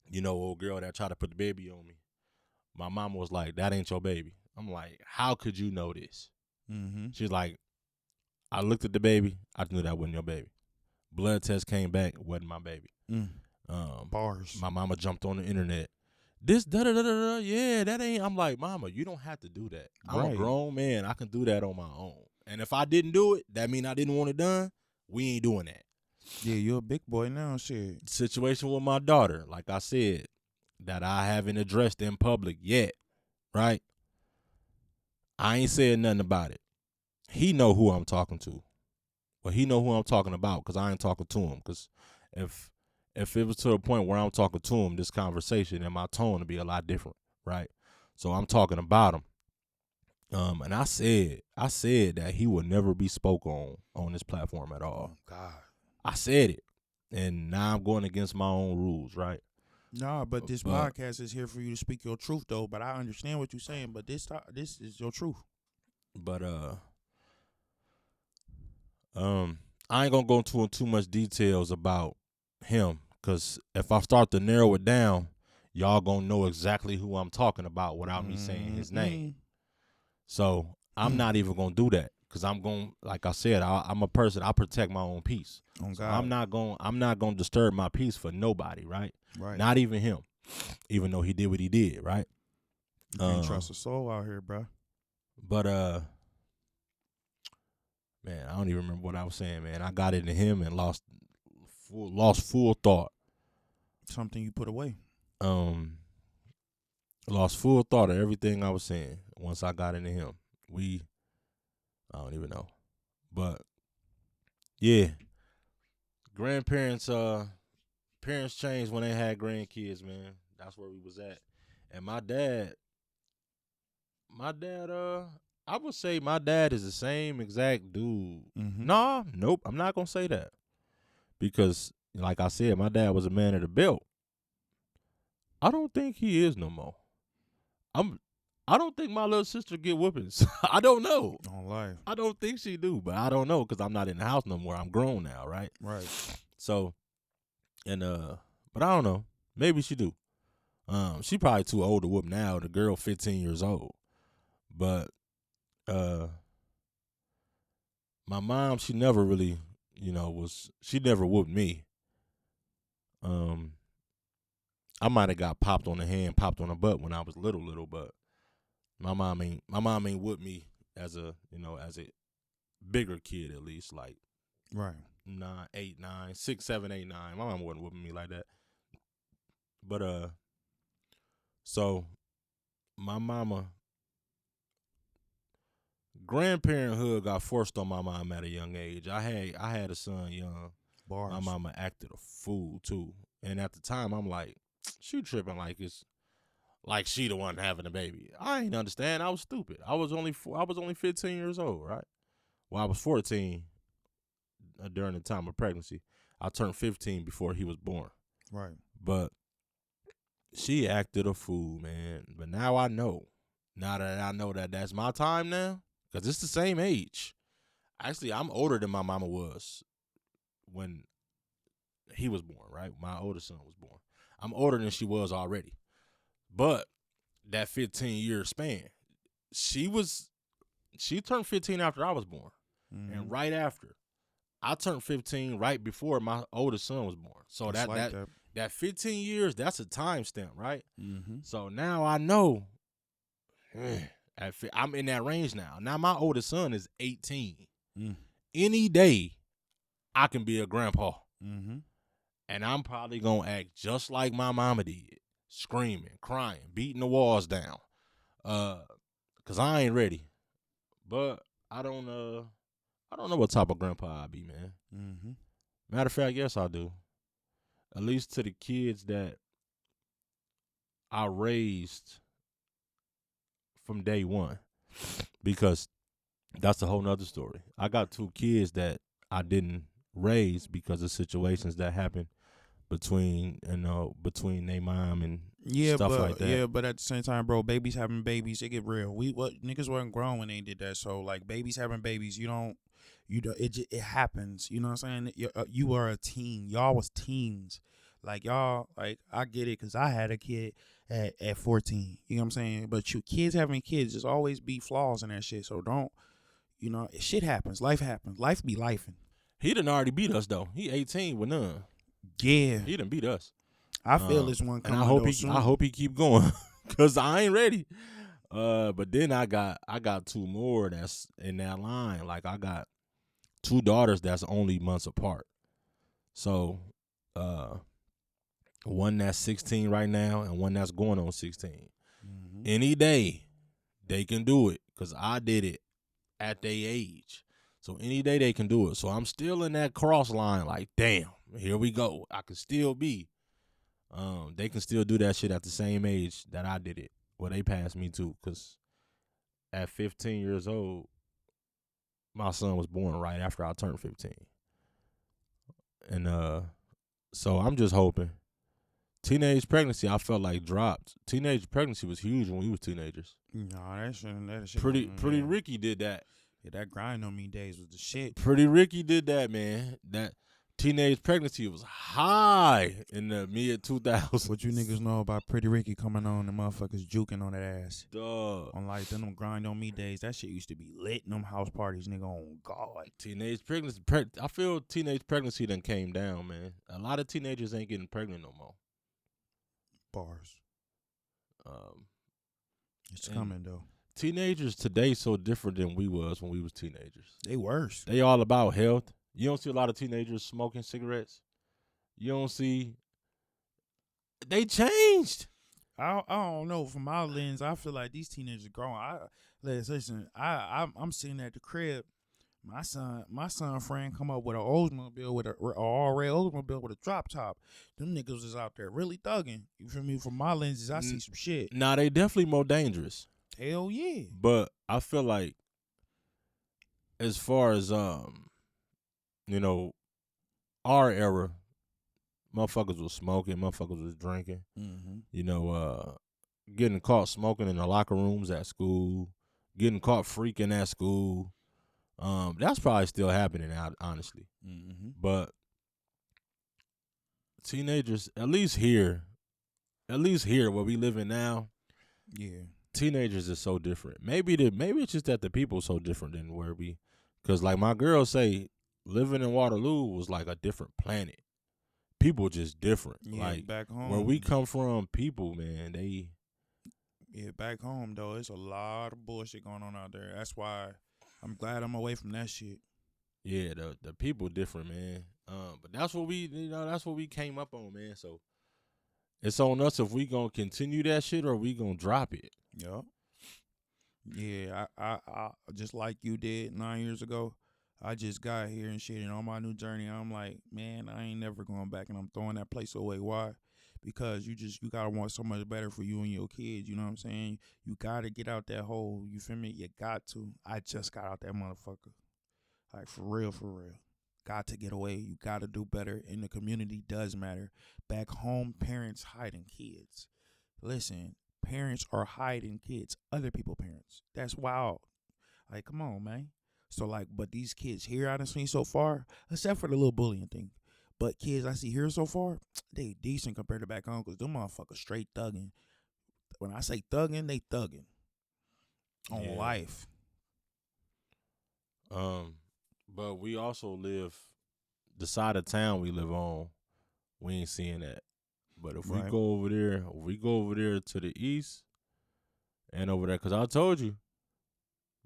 you know, old girl that tried to put the baby on me, my mama was like, that ain't your baby. I'm like, how could you know this? Mm-hmm. She's like, I looked at the baby. I knew that wasn't your baby. Blood test came back, wasn't my baby. Bars. My mama jumped on the internet. This da-da-da-da-da, yeah, that ain't. I'm like, mama, you don't have to do that. I'm a Right. grown man. I can do that on my own. And if I didn't do it, that mean I didn't want it done. We ain't doing that. Yeah, you're a big boy now, shit. Situation with my daughter, like I said, that I haven't addressed in public yet, right? I ain't said nothing about it. He know who I'm talking to. Well, he know who I'm talking about because I ain't talking to him. Because if it was to the point where I'm talking to him, this conversation and my tone would be a lot different, right? So I'm talking about him. And I said that he would never be spoke on this platform at all. Oh God. I said it, and now I'm going against my own rules, right? Nah, but this podcast is here for you to speak your truth, though. But I understand what you're saying. But this is your truth. But I ain't gonna go into too much details about him, because if I start to narrow it down, y'all gonna know exactly who I'm talking about without me saying his name. So I'm not even gonna do that, because I'm going, like I said, I'm a person. I protect my own peace. Oh God. So I'm not gonna disturb my peace for nobody, right? Right. Not even him, even though he did what he did, right? You can't trust a soul out here, bro. But man, I don't even remember what I was saying, man. I got into him and lost full thought. Something you put away. Lost full thought of everything I was saying once I got into him. I don't even know. But yeah. Grandparents, parents changed when they had grandkids, man. That's where we was at. And my dad, I would say my dad is the same exact dude. Mm-hmm. Nah, nope, I'm not gonna say that. Because, like I said, my dad was a man of the belt. I don't think he is no more. I don't think my little sister get whoopings. I don't know. On life. I don't think she do, but I don't know because I'm not in the house no more. I'm grown now, right? Right. So, and but I don't know. Maybe she do. She probably too old to whoop now. The girl 15 years old. But my mom, she never really, she never whooped me. I might have got popped on the hand, popped on the butt when I was little, but my mom ain't whooped me as a bigger kid, at least, like Right. 9, 8, 9, 6, 7, 8, 9. My mom wasn't whooping me like that. But so my mama, grandparenthood got forced on my mom at a young age. I had a son young. Bars. My mama acted a fool too. And at the time I'm like, she tripping like it's like she the one having a baby. I ain't understand. I was stupid. I was only 15 years old, right? Well, I was 14 during the time of pregnancy. I turned 15 before he was born. Right. But she acted a fool, man. But now I know. Now that I know that that's my time now, because it's the same age. Actually, I'm older than my mama was when he was born, right? My older son was born. I'm older than she was already. But that 15-year span, she turned 15 after I was born. And right after, I turned 15 right before my oldest son was born. So It's that 15 years, that's a timestamp, right? Mm-hmm. So now I know I'm in that range now. Now my oldest son is 18. Any day, I can be a grandpa. Mm-hmm. And I'm probably going to act just like my mama did. Screaming, crying, beating the walls down. Cause I ain't ready. But I don't know what type of grandpa I be, man. Mm-hmm. Matter of fact, yes, I do. At least to the kids that I raised from day one. Because that's a whole nother story. I got 2 kids that I didn't raise because of situations that happened between their mom and stuff like that. Yeah, but at the same time, bro, babies having babies, it get real. Niggas wasn't grown when they did that. So like babies having babies, it happens. You know what I'm saying? You are a teen. Y'all was teens. Like y'all, like I get it because I had a kid at 14. You know what I'm saying? But kids having kids, there's always be flaws in that shit. So don't, shit happens. Life happens. Life be lifing. He done already beat us though. He 18 with none. Yeah, He done beat us. I feel this one coming. And I hope he keep going because I ain't ready. But then I got 2 more that's in that line. Like I got 2 daughters that's only months apart. So, one that's 16 right now and one that's going on 16. Mm-hmm. Any day they can do it because I did it at their age. So any day they can do it. So I'm still in that cross line like, damn, here we go. I can still be. They can still do that shit at the same age that I did it. Well, they passed me too because at 15 years old, my son was born right after I turned 15. And so I'm just hoping. Teenage pregnancy, I felt like dropped. Teenage pregnancy was huge when we was teenagers. No, that shit. Pretty Ricky did that. Yeah, that grind on me days was the shit. Pretty Ricky did that, man. That teenage pregnancy was high in the mid 2000s. What you niggas know about Pretty Ricky coming on and motherfuckers juking on that ass? Duh. On like them grind on me days, that shit used to be lit in them house parties, nigga. On God. Teenage pregnancy. I feel teenage pregnancy done came down, man. A lot of teenagers ain't getting pregnant no more. Bars. It's coming though. Teenagers today so different than we was when we was teenagers. They worse. They all about health. You don't see a lot of teenagers smoking cigarettes. You don't see. They changed. I don't know. From my lens, I feel like these teenagers are growing. Listen. I'm sitting at the crib. My son friend come up with an Oldsmobile with a all red Oldsmobile with a drop top. Them niggas is out there really thugging. You feel me? From my lenses, I see some shit. Nah, they definitely more dangerous. Hell yeah. But I feel like as far as our era, motherfuckers was smoking, motherfuckers was drinking. Mm-hmm. Getting caught smoking in the locker rooms at school, getting caught freaking at school. That's probably still happening out, honestly. Mm-hmm. But teenagers, at least here where we live in now, yeah, teenagers is so different. Maybe it's just that the people so different than where we, because like my girls say, living in Waterloo was like a different planet. People just different. Yeah, like back home, where we come from, people, man, they. Yeah, back home though, it's a lot of bullshit going on out there. That's why I'm glad I'm away from that shit. Yeah, the people different, man. But that's what we came up on, man. So it's on us if we gonna continue that shit or we gonna drop it. Yup. Yeah, I just like you did 9 years ago. I just got here and shit, and on my new journey, I'm like, man, I ain't never going back, and I'm throwing that place away. Why? Because you gotta want so much better for you and your kids. You know what I'm saying? You gotta get out that hole. You feel me? You got to. I just got out that motherfucker. Like for real. Got to get away. You gotta do better, and the community does matter. Back home, parents hiding kids. Listen, parents are hiding kids. Other people's parents. That's wild. Like, come on, man. So like, but these kids here I done seen so far, except for the little bullying thing. But kids I see here so far, they decent compared to back home because them motherfuckers straight thugging. When I say thugging, they thugging. On life. But we also live the side of town we live on. We ain't seeing that. But if we Right. go over there to the east and over there, because I told you,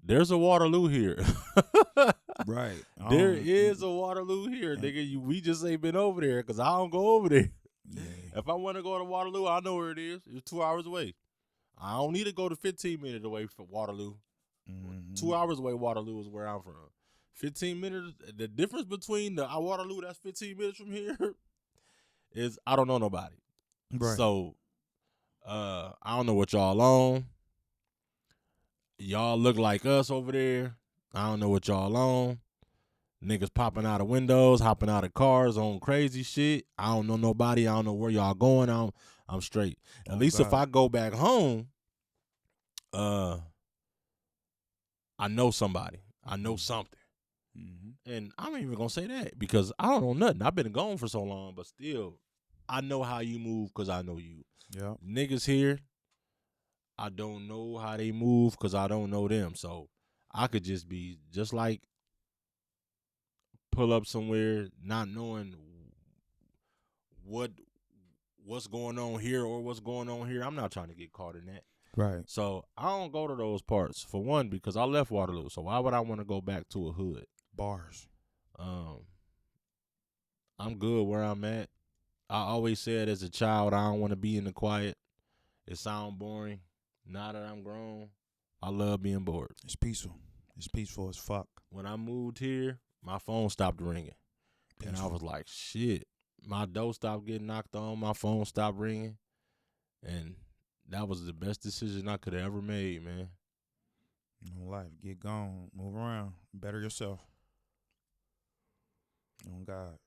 there's a Waterloo here. Right. There is a Waterloo here, nigga. We just ain't been over there because I don't go over there. Yeah. If I want to go to Waterloo, I know where it is. It's 2 hours away. I don't need to go to 15 minutes away from Waterloo. 2 hours away, Waterloo is where I'm from. 15 minutes, the difference between the Waterloo that's 15 minutes from here is I don't know nobody. Right. So, I don't know what y'all on. Y'all look like us over there. I don't know what y'all on. Niggas popping out of windows, hopping out of cars on crazy shit. I don't know nobody. I don't know where y'all going. I'm straight. At least if I go back home, I know somebody. I know something. And I'm even going to say that because I don't know nothing. I've been gone for so long, but still, I know how you move because I know you. Yeah. Niggas here, I don't know how they move because I don't know them. So I could just be just like pull up somewhere not knowing what's going on here or what's going on here. I'm not trying to get caught in that. Right. So I don't go to those parts, for one, because I left Waterloo. So why would I want to go back to a hood? Bars. I'm good where I'm at. I always said as a child, I don't want to be in the quiet. It sound boring. Now that I'm grown, I love being bored. It's peaceful. It's peaceful as fuck. When I moved here, my phone stopped ringing. And I was like, shit. My door stopped getting knocked on. My phone stopped ringing. And that was the best decision I could have ever made, man. No life. Get gone. Move around. Better yourself. Oh, God.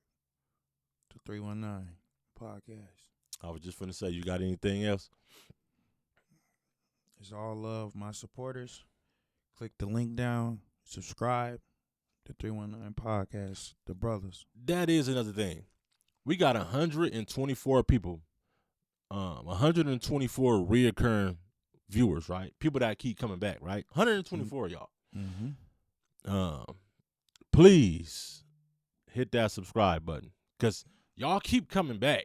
The 319 podcast. I was just finna say, you got anything else? It's all love. My supporters. Click the link down. Subscribe. The 319 podcast. The brothers. That is another thing. We got 124 people. 124 reoccurring viewers, right? People that keep coming back, right? 124 y'all. Please hit that subscribe button because y'all keep coming back.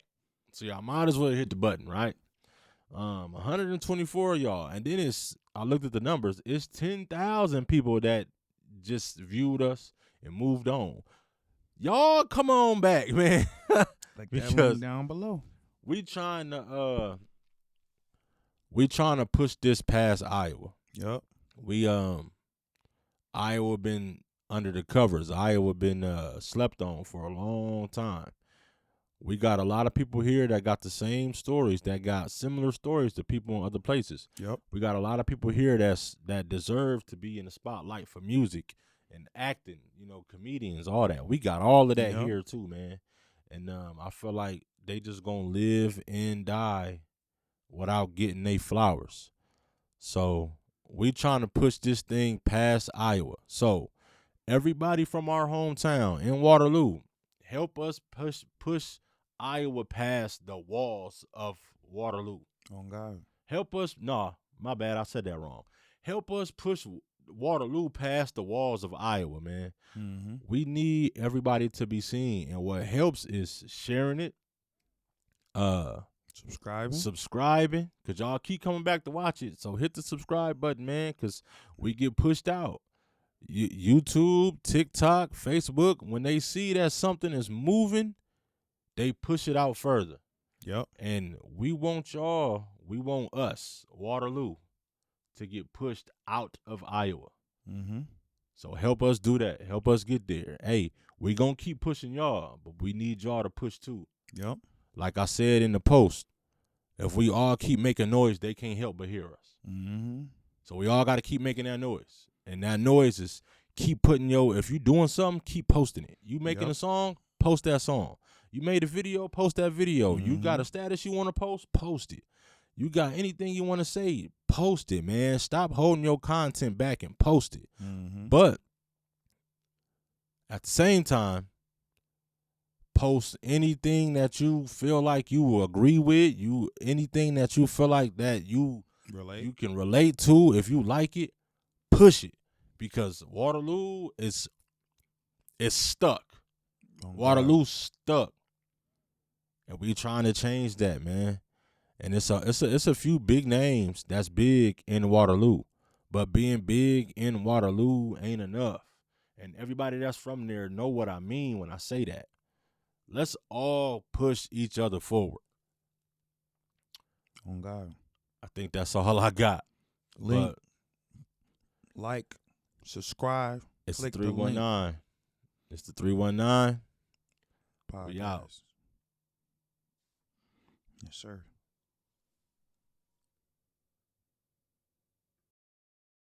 So y'all might as well hit the button, right? 124 y'all. And then I looked at the numbers. It's 10,000 people that just viewed us and moved on. Y'all come on back, man. Like that link down below. We trying to push this past Iowa. Yep. Iowa been under the covers. Iowa been slept on for a long time. We got a lot of people here that got the same stories, that got similar stories to people in other places. Yep. We got a lot of people here that deserve to be in the spotlight for music and acting, comedians, all that. We got all of that here too, man. And I feel like they just gonna live and die without getting their flowers. So we trying to push this thing past Iowa. So everybody from our hometown in Waterloo, help us push Iowa past the walls of Waterloo. Oh, God. Help us. Nah, my bad. I said that wrong. Help us push Waterloo past the walls of Iowa, man. We need everybody to be seen. And what helps is sharing it. Subscribing, because y'all keep coming back to watch it. So hit the subscribe button, man, because we get pushed out. YouTube, TikTok, Facebook, when they see that something is moving, they push it out further. Yep. And we want us, Waterloo, to get pushed out of Iowa. So help us do that. Help us get there. Hey, we going to keep pushing y'all, but we need y'all to push too. Yep. Like I said in the post, if we all keep making noise, they can't help but hear us. So we all got to keep making that noise. And that noise is keep putting if you doing something, keep posting it. You making a song, post that song. You made a video, post that video. You got a status you want to post it. You got anything you want to say, post it, man. Stop holding your content back and post it. But at the same time, post anything that you feel like you agree with, anything that you feel like that you can relate to. If you like it, push it, because Waterloo is It's stuck. Oh, God. Waterloo stuck. And we trying to change that, man. And it's a few big names that's big in Waterloo. But being big in Waterloo ain't enough. And everybody that's from there know what I mean when I say that. Let's all push each other forward. Oh, God. I think that's all I got. Link, But like, subscribe. it's the click the link. 319. It's the 319. Podcast. We out. Yes, sir.